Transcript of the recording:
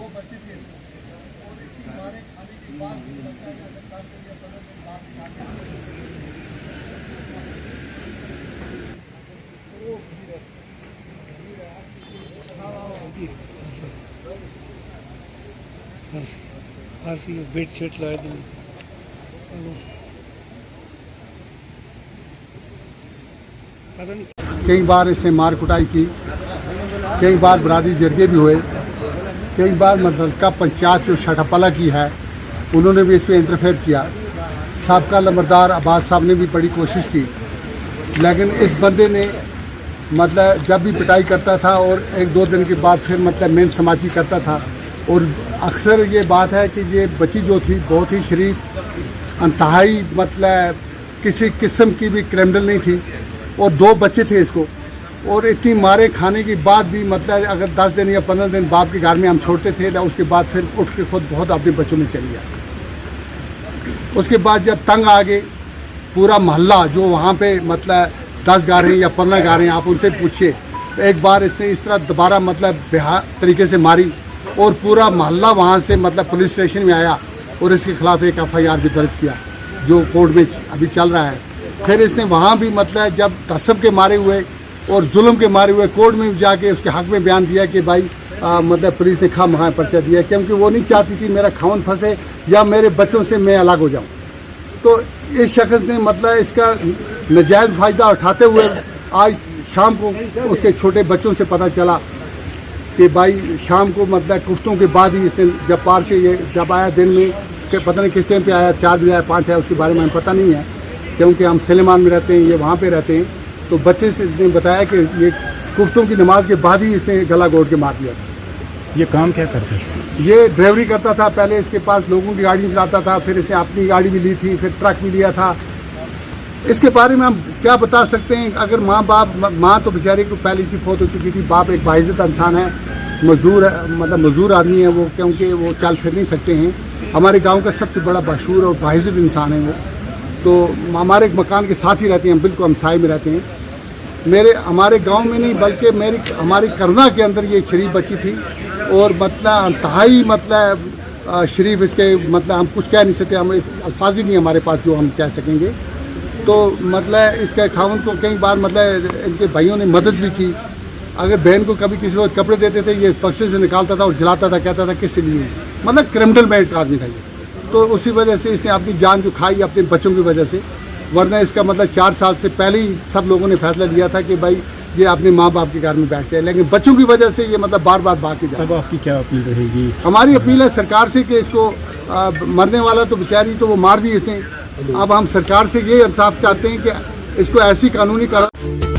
दो बच्चे थे और इसी मारे खाने के बाद मुझे लगता है कि अगर 10 दिन या 15 दिन बाद बेड शीट लाए थे। कई बार इसने मार कुटाई की, कई बार बरादरी जरगे भी हुए, कई बार मुतल्लिका पंचायत जो शठापला की है उन्होंने भी इस पर इंटरफेयर किया। साबका लंबरदार अब्बास साहब ने भी बड़ी कोशिश की, लेकिन इस बंदे ने मतलब जब भी पिटाई करता था और एक दो दिन के बाद फिर मतलब मेन समाजी करता था। और अक्सर ये बात है कि ये बच्ची जो थी बहुत ही शरीफ, इंतहाई मतलब किसी किस्म की भी क्रिमिनल नहीं थी और दो बच्चे थे इसको। और इतनी मारे खाने के बाद भी मतलब अगर 10 दिन या 15 दिन बाप के घर में हम छोड़ते थे, उसके बाद फिर उठ के खुद बहुत अपने बच्चों में चली गया। उसके बाद जब तंग आ गए पूरा मोहल्ला जो वहाँ पे मतलब 10 घर हैं या 15 घर हैं, आप उनसे पूछिए। एक बार इसने इस तरह दोबारा मतलब बेहाल तरीके से मारी और पूरा मोहल्ला वहाँ से मतलब पुलिस स्टेशन में आया और इसके खिलाफ एक FIR भी दर्ज किया जो कोर्ट में अभी चल रहा है। फिर इसने वहाँ भी मतलब जब तसब के मारे हुए और जुल्म के मारे हुए कोर्ट में जाके उसके हक में बयान दिया कि भाई मतलब पुलिस ने खामखा पर्चा दिया, क्योंकि वो नहीं चाहती थी मेरा खावन फंसे या मेरे बच्चों से मैं अलग हो जाऊँ। तो इस शख्स ने मतलब इसका नाजायज़ फ़ायदा उठाते हुए आज शाम को उसके छोटे बच्चों से पता चला कि भाई शाम को मतलब कुफ्तों के बाद ही इसने जब पार से ये जब आया दिन में कि पता नहीं किस टाइम पे आया, 4 बजे आया 5 आया, उसके बारे में हमें पता नहीं है क्योंकि हम सलेमान में रहते हैं, ये वहाँ पे रहते हैं। तो बच्चे से ने बताया कि ये कुफ्तों की नमाज के बाद ही इसने गला घोट के मार दिया था। ये काम क्या करते हैं? ये ड्राइवरी करता था, पहले इसके पास लोगों की गाड़ी चलाता था, फिर इसने अपनी गाड़ी भी ली थी, फिर ट्रक भी लिया था। इसके बारे में हम क्या बता सकते हैं? अगर माँ तो बेचारे को पहले से फौत हो चुकी थी, बाप एक बाइज़्ज़त इंसान है, मजदूर है, मतलब मजदूर आदमी है वो, क्योंकि वो चल फिर नहीं सकते हैं। हमारे गांव का सबसे बड़ा मशहूर और बाइज़्ज़त इंसान है वो। तो हमारे मकान के साथ ही रहते हैं, बिल्कुल हम साए में रहते हैं। हमारे गांव में नहीं बल्कि हमारी करुणा के अंदर ये शरीफ बच्ची थी और मतलब इंतहाई मतलब शरीफ इसके मतलब हम कुछ कह नहीं सकते, हम अल्फाज ही नहीं हमारे पास जो हम कह सकेंगे। तो मतलब इसके खावन को कई बार मतलब इनके भाइयों ने मदद भी की। अगर बहन को कभी किसी वक्त कपड़े देते थे ये बक्से से निकालता था और जलाता था, कहता था किस लिए, मतलब क्रिमिनल माइंड का आदमी था ये। तो उसी वजह से इसने अपनी जान जो खाई अपने बच्चों की वजह से, वरना इसका मतलब 4 साल से पहले ही सब लोगों ने फैसला लिया था कि भाई ये अपने माँ बाप के घर में बैठ जाए, लेकिन बच्चों की वजह से ये मतलब बार बार भाग के जाए। तब आपकी क्या अपील रहेगी? हमारी अपील है सरकार से कि इसको मरने वाला तो बेचारी तो वो मार दी इसने, अब हम सरकार से ये इंसाफ चाहते हैं कि इसको ऐसी कानूनी कार्रवाई